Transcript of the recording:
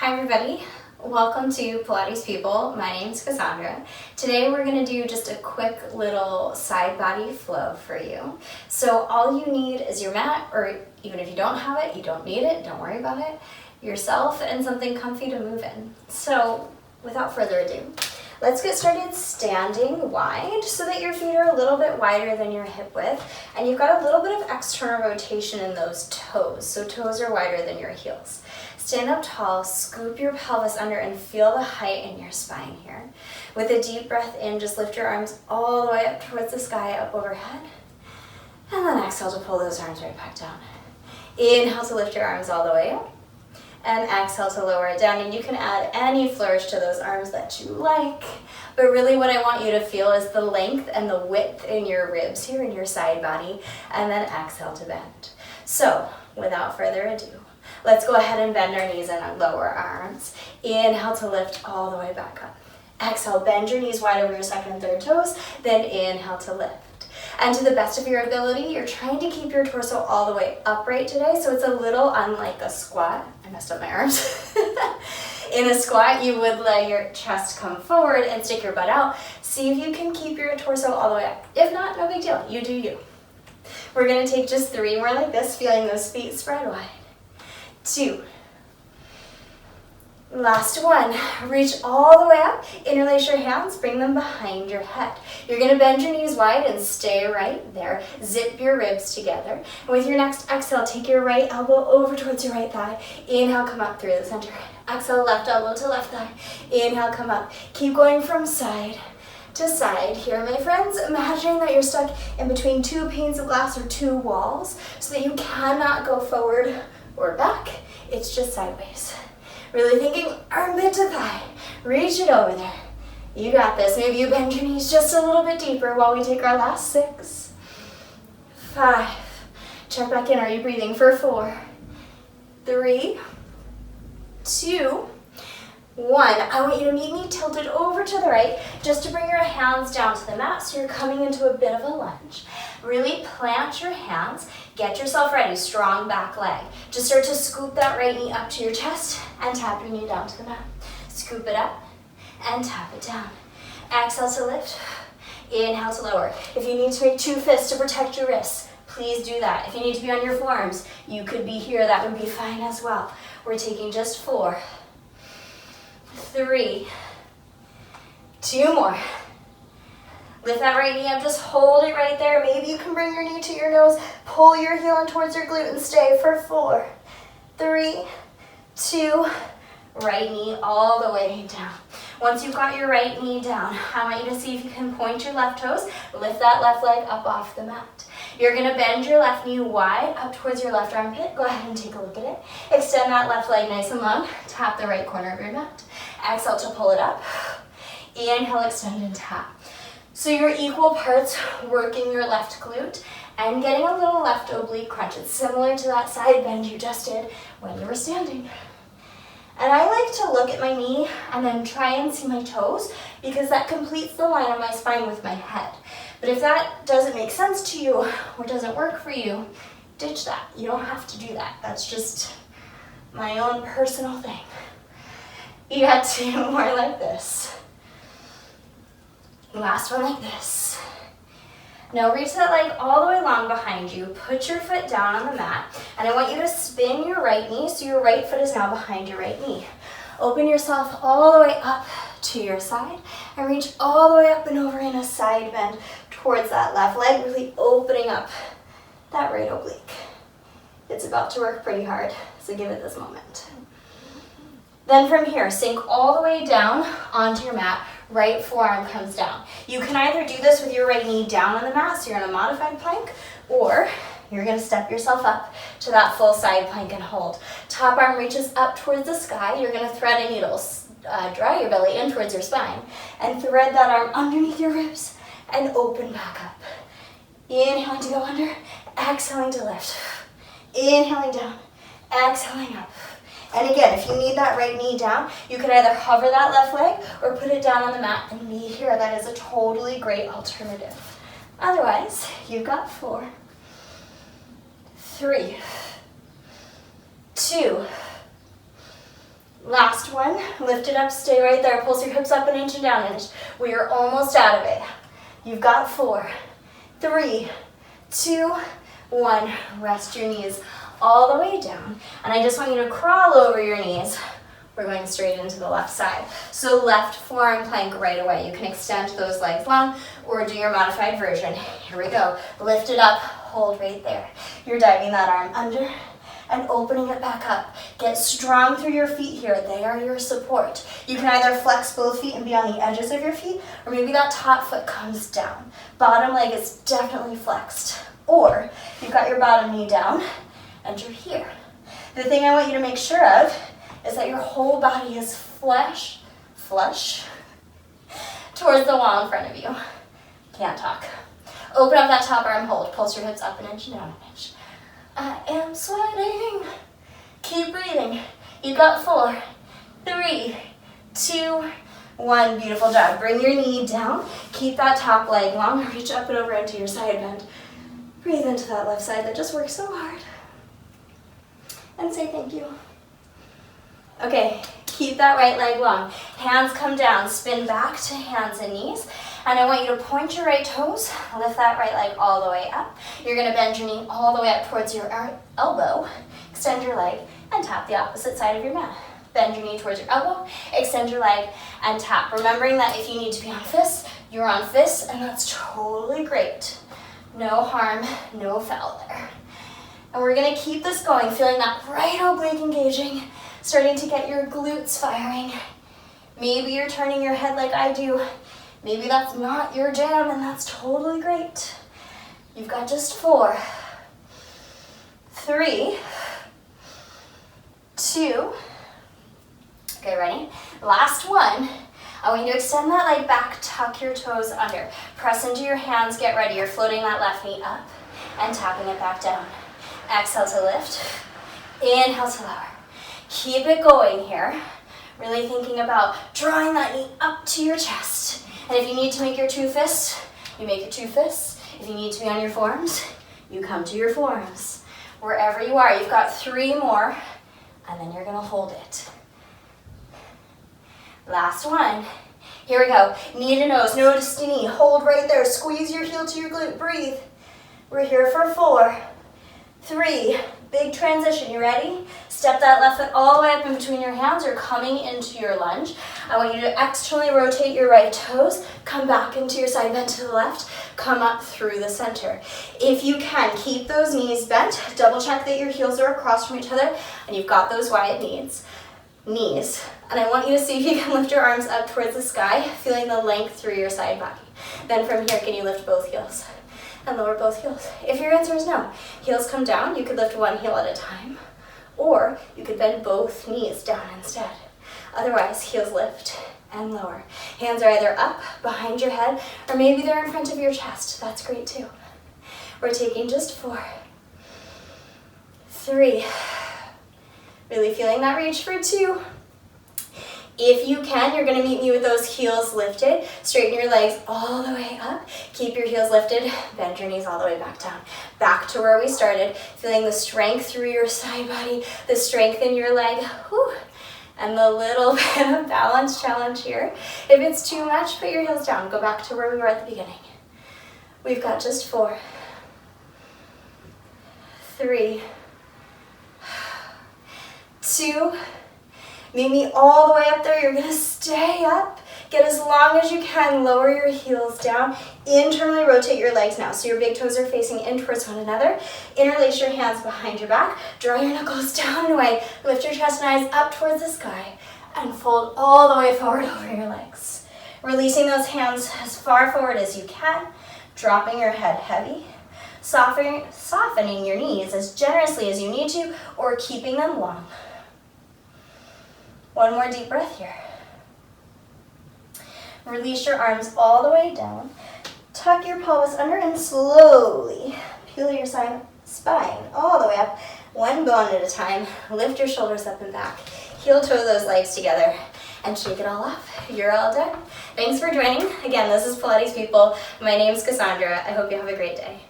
Hi everybody, welcome to Pilates People. My name's Cassandra. Today we're going to do just a quick little side body flow for you. So all you need is your mat, or even if you don't have it, you don't need it, don't worry about it, yourself and something comfy to move in. So without further ado, let's get started standing wide so that your feet are a little bit wider than your hip width and you've got a little bit of external rotation in those toes, so toes are wider than your heels. Stand up tall, scoop your pelvis under and feel the height in your spine here. With a deep breath in, just lift your arms all the way up towards the sky, up overhead. And then exhale to pull those arms right back down. Inhale to lift your arms all the way up. And exhale to lower it down. And you can add any flourish to those arms that you like. But really what I want you to feel is the length and the width in your ribs here in your side body. And then exhale to bend. So, without further ado, let's go ahead and bend our knees and lower our arms. Inhale to lift all the way back up. Exhale, bend your knees wide over your second and third toes. Then inhale to lift. And to the best of your ability, you're trying to keep your torso all the way upright today, so it's a little unlike a squat. I messed up my arms. In a squat, you would let your chest come forward and stick your butt out. See if you can keep your torso all the way up. If not, no big deal. You do you. We're going to take just 3 more like this, feeling those feet spread wide. 2. Last one. Reach all the way up. Interlace your hands. Bring them behind your head. You're going to bend your knees wide and stay right there. Zip your ribs together. And with your next exhale, take your right elbow over towards your right thigh. Inhale, come up through the center. Exhale, left elbow to left thigh. Inhale, come up. Keep going from side to side here, my friends. Imagining that you're stuck in between 2 panes of glass or 2 walls so that you cannot go forward or back. It's just sideways. Really thinking armpit to thigh. Reach it over there. You got this. Maybe you bend your knees just a little bit deeper while we take our last 6, 5. Check back in. Are you breathing for 4, 3, 2, 1. I want you to meet me tilted over to the right just to bring your hands down to the mat so you're coming into a bit of a lunge. Really plant your hands. Get yourself ready. Strong back leg. Just start to scoop that right knee up to your chest and tap your knee down to the mat. Scoop it up and tap it down. Exhale to lift. Inhale to lower. If you need to make 2 fists to protect your wrists, please do that. If you need to be on your forearms, you could be here. That would be fine as well. We're taking just 4, 3, 2 more. Lift that right knee up, just hold it right there. Maybe you can bring your knee to your nose, pull your heel in towards your glute and stay for 4, 3, 2, right knee all the way down. Once you've got your right knee down, I want you to see if you can point your left toes, lift that left leg up off the mat. You're gonna bend your left knee wide up towards your left armpit. Go ahead and take a look at it. Extend that left leg nice and long. Tap the right corner of your mat. Exhale to pull it up. Inhale, extend and tap. So you're equal parts working your left glute and getting a little left oblique crunch. It's similar to that side bend you just did when you were standing. And I like to look at my knee and then try and see my toes because that completes the line of my spine with my head. But if that doesn't make sense to you or doesn't work for you, ditch that. You don't have to do that. That's just my own personal thing. You got 2 more like this. Last one like this. Now reach that leg all the way long behind you. Put your foot down on the mat. And I want you to spin your right knee so your right foot is now behind your right knee. Open yourself all the way up to your side and reach all the way up and over in a side bend towards that left leg, really opening up that right oblique. It's about to work pretty hard, so give it this moment. Then from here, sink all the way down onto your mat. Right forearm comes down. You can either do this with your right knee down on the mat, so you're in a modified plank, or you're going to step yourself up to that full side plank and hold. Top arm reaches up towards the sky. You're going to thread a needle, draw your belly in towards your spine, and thread that arm underneath your ribs and open back up. Inhaling to go under, exhaling to lift. Inhaling down, exhaling up. And again, if you need that right knee down, you can either hover that left leg or put it down on the mat and be here. That is a totally great alternative. Otherwise, you've got 4, 3, 2, last Last one. Lift it up, stay right there. Pulse your hips up an inch and down an inch. We are almost out of it. You've got 4, 3, 2, 1. Rest your knees all the way down. And I just want you to crawl over your knees. We're going straight into the left side. So left forearm plank right away. You can extend those legs long or do your modified version. Here we go. Lift it up, hold right there. You're diving that arm under and opening it back up. Get strong through your feet here. They are your support. You can either flex both feet and be on the edges of your feet, or maybe that top foot comes down. Bottom leg is definitely flexed. Or you've got your bottom knee down and you're here. The thing I want you to make sure of is that your whole body is flush towards the wall in front of you. Can't talk. Open up that top arm, hold. Pulse your hips up an inch and down an inch. I am sweating. Keep breathing. You've got 4, 3, 2, 1. Beautiful job. Bring your knee down. Keep that top leg long. Reach up and over into your side bend. Breathe into that left side that just worked so hard. And say thank you. Okay, keep that right leg long. Hands come down, spin back to hands and knees. And I want you to point your right toes, lift that right leg all the way up. You're gonna bend your knee all the way up towards your elbow, extend your leg, and tap the opposite side of your mat. Bend your knee towards your elbow, extend your leg, and tap. Remembering that if you need to be on fists, you're on fists, and that's totally great. No harm, no foul there. And we're gonna keep this going, feeling that right oblique engaging, starting to get your glutes firing. Maybe you're turning your head like I do. Maybe that's not your jam, and that's totally great. You've got just 4, 3, 2. Okay, ready? Last one. I want you to extend that leg back, tuck your toes under. Press into your hands, get ready. You're floating that left knee up and tapping it back down. Exhale to lift, inhale to lower. Keep it going here. Really thinking about drawing that knee up to your chest. And if you need to make your 2 fists, you make your 2 fists. If you need to be on your forearms, you come to your forearms. Wherever you are, you've got 3 more, and then you're gonna hold it. Last one. Here we go. Knee to nose, nose to knee. Hold right there. Squeeze your heel to your glute. Breathe. We're here for 4, 3. Big transition. You ready? Step that left foot all the way up in between your hands. You're coming into your lunge. I want you to externally rotate your right toes. Come back into your side bend to the left. Come up through the center. If you can, keep those knees bent. Double check that your heels are across from each other and you've got those wide knees. And I want you to see if you can lift your arms up towards the sky, feeling the length through your side body. Then from here, can you lift both heels and lower both heels? If your answer is no, heels come down. You could lift one heel at a time, or you could bend both knees down instead. Otherwise, heels lift and lower. Hands are either up behind your head, or maybe they're in front of your chest. That's great too. We're taking just 4, 3. Really feeling that reach for 2. If you can, you're gonna meet me with those heels lifted. Straighten your legs all the way up. Keep your heels lifted. Bend your knees all the way back down. Back to where we started. Feeling the strength through your side body, the strength in your leg. Whew. And the little bit of balance challenge here. If it's too much, put your heels down. Go back to where we were at the beginning. We've got just 4, 3, 2. Meet me all the way up there. You're gonna stay up. Get as long as you can. Lower your heels down. Internally rotate your legs now. So your big toes are facing in towards one another. Interlace your hands behind your back. Draw your knuckles down and away. Lift your chest and eyes up towards the sky. And fold all the way forward over your legs. Releasing those hands as far forward as you can. Dropping your head heavy. Softening your knees as generously as you need to, or keeping them long. One more deep breath here. Release your arms all the way down. Tuck your pelvis under and slowly peel your spine all the way up, one bone at a time. Lift your shoulders up and back. Heel toe those legs together and shake it all off. You're all done. Thanks for joining. Again, this is Pilates People. My name's Cassandra. I hope you have a great day.